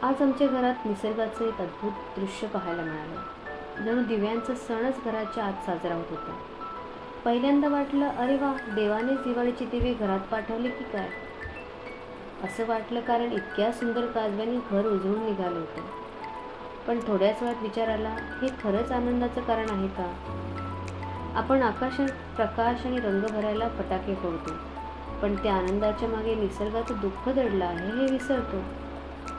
आज आमच्या घरात निसर्गाचं एक अद्भुत दृश्य पाहायला मिळालं. जणू दिव्यांचा सणच घराच्या आत साजरा होत होता. पहिल्यांदा वाटलं, अरे वा, देवानेच दिवाळीचे दिवे घरात पाठवले की काय. असं वाटलं, कारण इतक्या सुंदर काजव्यांनी घर उजळून निघालं होतं. पण थोड्याच वेळात विचार आला, हे खरंच आनंदाचं कारण आहे का? आपण आकाशात प्रकाश आणि रंग भरायला फटाके फोडतो, पण त्या आनंदाच्या मागे निसर्गाचं दुःख दडलं आहे हे विसरतो.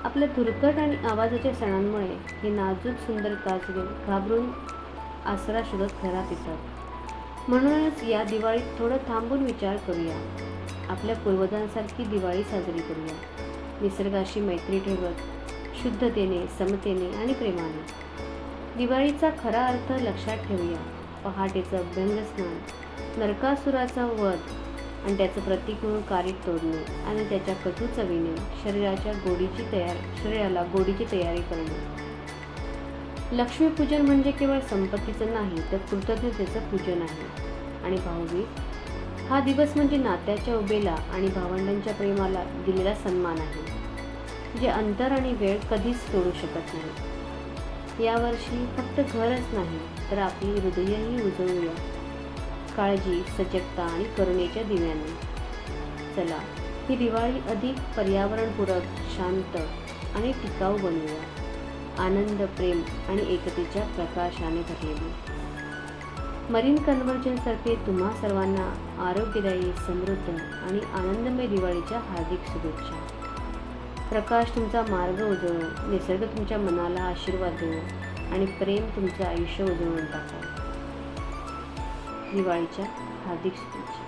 आपल्या धुरकट आणि आवाजाच्या सणांमुळे हे नाजूक सुंदर काजवे घाबरून आसरा शोधत घरात येतात. म्हणूनच या दिवाळीत थोडं थांबून विचार करूया. आपल्या पूर्वजांसारखी दिवाळी साजरी करूया, निसर्गाशी मैत्री ठेवत, शुद्धतेने, समतेने आणि प्रेमाने. दिवाळीचा खरा अर्थ लक्षात ठेवूया. पहाटेचं अभ्यंगस्नान, नरकासुराचा वध आणि त्याचं प्रतीक म्हणून कारीट तोडणे आणि त्याच्या कटू चवीने शरीराला गोडीची तयारी करणे. लक्ष्मीपूजन म्हणजे केवळ संपत्तीचं नाही, तर कृतज्ञतेचं पूजन आहे. आणि भाऊबीज हा दिवस म्हणजे नात्याच्या उभेला आणि भावंडांच्या प्रेमाला दिलेला सन्मान आहे, जे अंतर आणि वेळ कधीच तोडू शकत नाही. यावर्षी फक्त घरच नाही, तर आपली हृदयही उजळूया, काळजी, सजगता आणि करुणेच्या दिव्याने. चला, ही दिवाळी अधिक पर्यावरणपूरक, शांत आणि टिकाऊ बनवूया. आनंद, प्रेम आणि एकतेच्या प्रकाशाने भरलेली. मरीन कन्व्हर्जनतर्फे तुम्हा सर्वांना आरोग्यदायी, समृद्ध आणि आनंदमय दिवाळीच्या हार्दिक शुभेच्छा. प्रकाश तुमचा मार्ग उजळो, निसर्ग तुमच्या मनाला आशीर्वाद देवो आणि प्रेम तुमचं आयुष्य उजळून टाको. दिवाळीच्या हार्दिक शुभेच्छा.